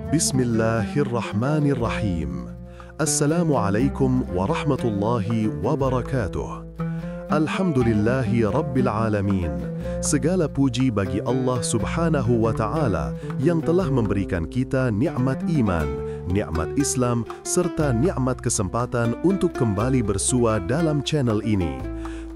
Bismillahirrahmanirrahim. Assalamualaikum warahmatullahi wabarakatuh. Alhamdulillahi Rabbil Alamin. Segala puji bagi Allah Subhanahu wa Ta'ala yang telah memberikan kita nikmat iman, nikmat Islam, serta nikmat kesempatan untuk kembali bersua dalam channel ini.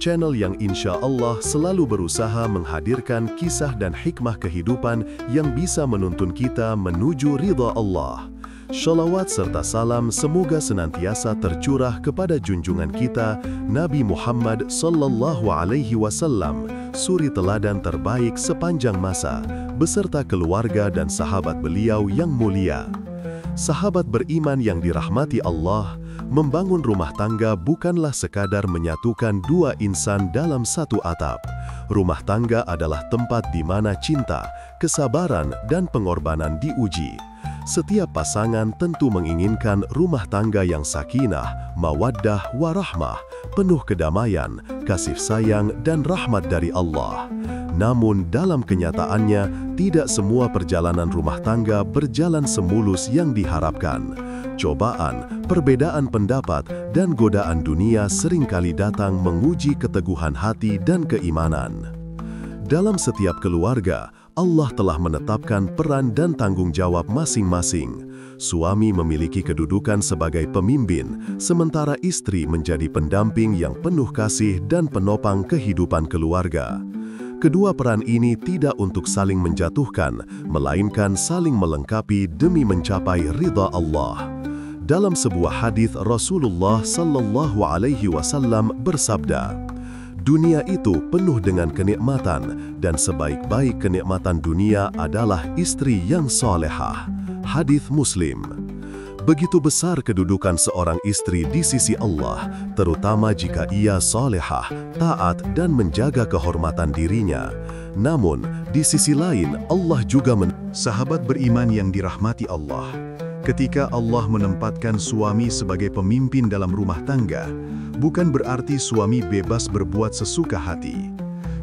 Channel yang insya Allah selalu berusaha menghadirkan kisah dan hikmah kehidupan yang bisa menuntun kita menuju ridha Allah. Shalawat serta salam semoga senantiasa tercurah kepada junjungan kita, Nabi Muhammad sallallahu alaihi wasallam, suri teladan terbaik sepanjang masa, beserta keluarga dan sahabat beliau yang mulia. Sahabat beriman yang dirahmati Allah, membangun rumah tangga bukanlah sekadar menyatukan dua insan dalam satu atap. Rumah tangga adalah tempat di mana cinta, kesabaran, dan pengorbanan diuji. Setiap pasangan tentu menginginkan rumah tangga yang sakinah, mawaddah, warahmah, penuh kedamaian, kasih sayang, dan rahmat dari Allah. Namun dalam kenyataannya, tidak semua perjalanan rumah tangga berjalan semulus yang diharapkan. Cobaan, perbedaan pendapat, dan godaan dunia seringkali datang menguji keteguhan hati dan keimanan. Dalam setiap keluarga, Allah telah menetapkan peran dan tanggung jawab masing-masing. Suami memiliki kedudukan sebagai pemimpin, sementara istri menjadi pendamping yang penuh kasih dan penopang kehidupan keluarga. Kedua peran ini tidak untuk saling menjatuhkan, melainkan saling melengkapi demi mencapai ridha Allah. Dalam sebuah hadis Rasulullah sallallahu alaihi wasallam bersabda, "Dunia itu penuh dengan kenikmatan, dan sebaik-baik kenikmatan dunia adalah istri yang salehah." Hadis Muslim. Begitu besar kedudukan seorang istri di sisi Allah, terutama jika ia salehah, taat, dan menjaga kehormatan dirinya. Namun, di sisi lain, Allah juga sahabat beriman yang dirahmati Allah. Ketika Allah menempatkan suami sebagai pemimpin dalam rumah tangga, bukan berarti suami bebas berbuat sesuka hati.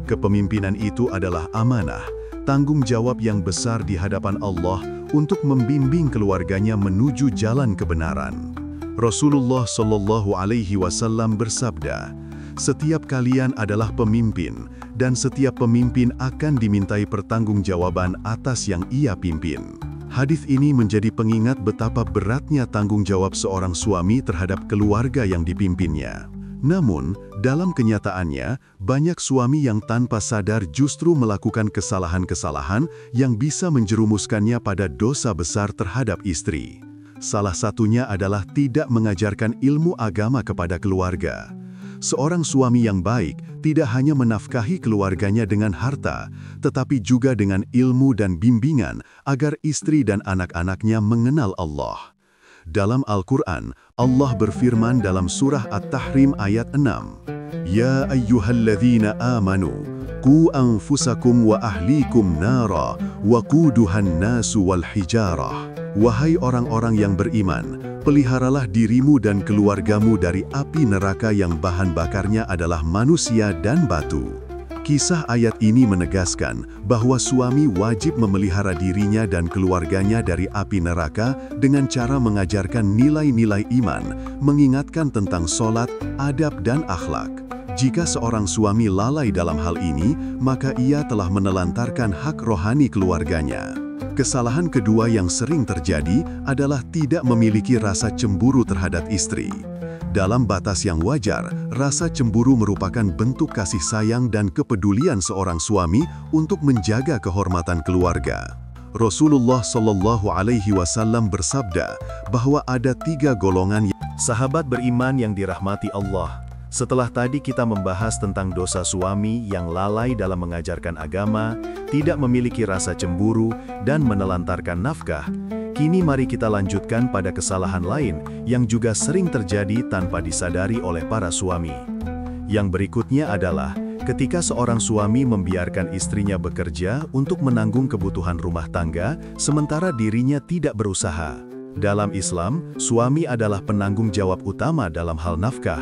Kepemimpinan itu adalah amanah, tanggung jawab yang besar di hadapan Allah untuk membimbing keluarganya menuju jalan kebenaran. Rasulullah Shallallahu Alaihi Wasallam bersabda, "Setiap kalian adalah pemimpin, dan setiap pemimpin akan dimintai pertanggungjawaban atas yang ia pimpin." Hadis ini menjadi pengingat betapa beratnya tanggung jawab seorang suami terhadap keluarga yang dipimpinnya. Namun, dalam kenyataannya, banyak suami yang tanpa sadar justru melakukan kesalahan-kesalahan yang bisa menjerumuskannya pada dosa besar terhadap istri. Salah satunya adalah tidak mengajarkan ilmu agama kepada keluarga. Seorang suami yang baik tidak hanya menafkahi keluarganya dengan harta, tetapi juga dengan ilmu dan bimbingan agar istri dan anak-anaknya mengenal Allah. Dalam Al-Quran, Allah berfirman dalam surah At-Tahrim ayat 6, "Ya ayyuhalladzina amanu, qu anfusakum wa ahlikum nara, wa quduhan nasu wal hijarah." Wahai orang-orang yang beriman, peliharalah dirimu dan keluargamu dari api neraka yang bahan bakarnya adalah manusia dan batu. Kisah ayat ini menegaskan bahwa suami wajib memelihara dirinya dan keluarganya dari api neraka dengan cara mengajarkan nilai-nilai iman, mengingatkan tentang sholat, adab, dan akhlak. Jika seorang suami lalai dalam hal ini, maka ia telah menelantarkan hak rohani keluarganya. Kesalahan kedua yang sering terjadi adalah tidak memiliki rasa cemburu terhadap istri. Dalam batas yang wajar, rasa cemburu merupakan bentuk kasih sayang dan kepedulian seorang suami untuk menjaga kehormatan keluarga. Rasulullah Shallallahu Alaihi Wasallam bersabda bahwa ada 3 golongan sahabat beriman yang dirahmati Allah. Setelah tadi kita membahas tentang dosa suami yang lalai dalam mengajarkan agama, tidak memiliki rasa cemburu, dan menelantarkan nafkah, kini mari kita lanjutkan pada kesalahan lain yang juga sering terjadi tanpa disadari oleh para suami. Yang berikutnya adalah ketika seorang suami membiarkan istrinya bekerja untuk menanggung kebutuhan rumah tangga, sementara dirinya tidak berusaha. Dalam Islam, suami adalah penanggung jawab utama dalam hal nafkah.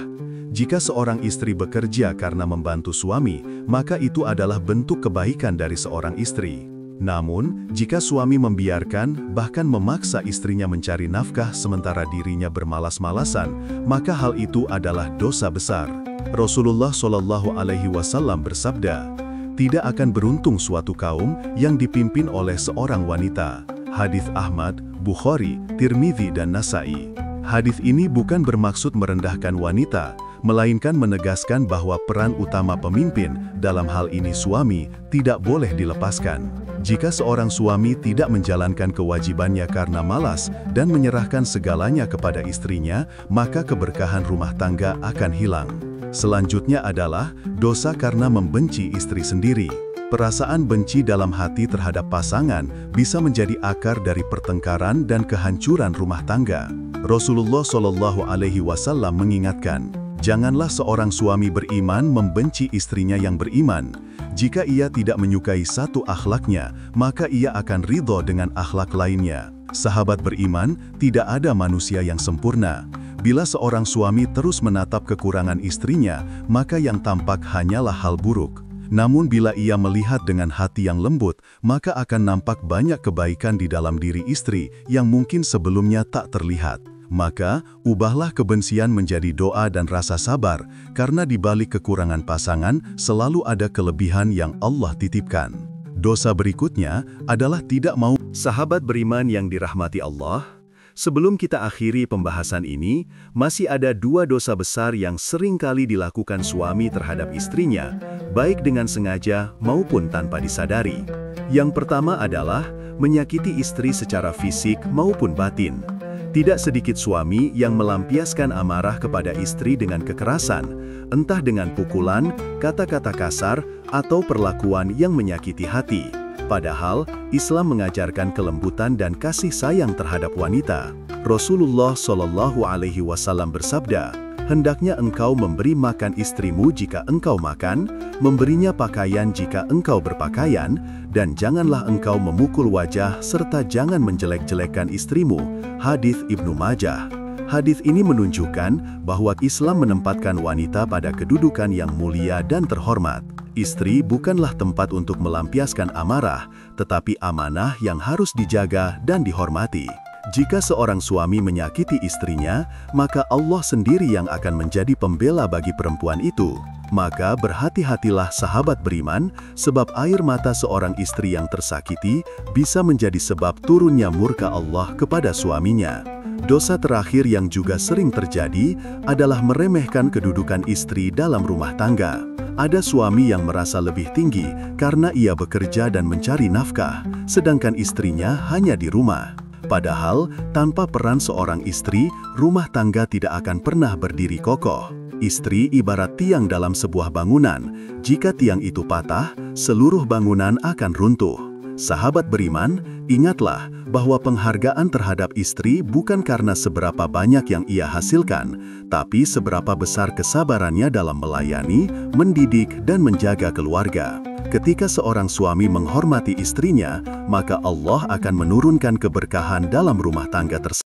Jika seorang istri bekerja karena membantu suami, maka itu adalah bentuk kebaikan dari seorang istri. Namun, jika suami membiarkan, bahkan memaksa istrinya mencari nafkah sementara dirinya bermalas-malasan, maka hal itu adalah dosa besar. Rasulullah Shallallahu Alaihi Wasallam bersabda, "Tidak akan beruntung suatu kaum yang dipimpin oleh seorang wanita." Hadits Ahmad, Bukhari, Tirmidzi dan Nasai. Hadits ini bukan bermaksud merendahkan wanita, melainkan menegaskan bahwa peran utama pemimpin, dalam hal ini suami, tidak boleh dilepaskan. Jika seorang suami tidak menjalankan kewajibannya karena malas dan menyerahkan segalanya kepada istrinya, maka keberkahan rumah tangga akan hilang. Selanjutnya adalah dosa karena membenci istri sendiri. Perasaan benci dalam hati terhadap pasangan bisa menjadi akar dari pertengkaran dan kehancuran rumah tangga. Rasulullah Shallallahu Alaihi Wasallam mengingatkan, janganlah seorang suami beriman membenci istrinya yang beriman. Jika ia tidak menyukai satu akhlaknya, maka ia akan ridho dengan akhlak lainnya. Sahabat beriman, tidak ada manusia yang sempurna. Bila seorang suami terus menatap kekurangan istrinya, maka yang tampak hanyalah hal buruk. Namun bila ia melihat dengan hati yang lembut, maka akan nampak banyak kebaikan di dalam diri istri yang mungkin sebelumnya tak terlihat. Maka, ubahlah kebencian menjadi doa dan rasa sabar, karena di balik kekurangan pasangan selalu ada kelebihan yang Allah titipkan. Dosa berikutnya adalah tidak mau. Sahabat beriman yang dirahmati Allah, sebelum kita akhiri pembahasan ini, masih ada dua dosa besar yang sering kali dilakukan suami terhadap istrinya, baik dengan sengaja maupun tanpa disadari. Yang pertama adalah menyakiti istri secara fisik maupun batin. Tidak sedikit suami yang melampiaskan amarah kepada istri dengan kekerasan, entah dengan pukulan, kata-kata kasar, atau perlakuan yang menyakiti hati. Padahal, Islam mengajarkan kelembutan dan kasih sayang terhadap wanita. Rasulullah Shallallahu Alaihi Wasallam bersabda, hendaknya engkau memberi makan istrimu jika engkau makan, memberinya pakaian jika engkau berpakaian, dan janganlah engkau memukul wajah serta jangan menjelek-jelekkan istrimu. Hadits Ibnu Majah. Hadits ini menunjukkan bahwa Islam menempatkan wanita pada kedudukan yang mulia dan terhormat. Istri bukanlah tempat untuk melampiaskan amarah, tetapi amanah yang harus dijaga dan dihormati. Jika seorang suami menyakiti istrinya, maka Allah sendiri yang akan menjadi pembela bagi perempuan itu. Maka berhati-hatilah sahabat beriman, sebab air mata seorang istri yang tersakiti bisa menjadi sebab turunnya murka Allah kepada suaminya. Dosa terakhir yang juga sering terjadi adalah meremehkan kedudukan istri dalam rumah tangga. Ada suami yang merasa lebih tinggi karena ia bekerja dan mencari nafkah, sedangkan istrinya hanya di rumah. Padahal, tanpa peran seorang istri, rumah tangga tidak akan pernah berdiri kokoh. Istri ibarat tiang dalam sebuah bangunan. Jika tiang itu patah, seluruh bangunan akan runtuh. Sahabat beriman, ingatlah bahwa penghargaan terhadap istri bukan karena seberapa banyak yang ia hasilkan, tapi seberapa besar kesabarannya dalam melayani, mendidik, dan menjaga keluarga. Ketika seorang suami menghormati istrinya, maka Allah akan menurunkan keberkahan dalam rumah tangga tersebut.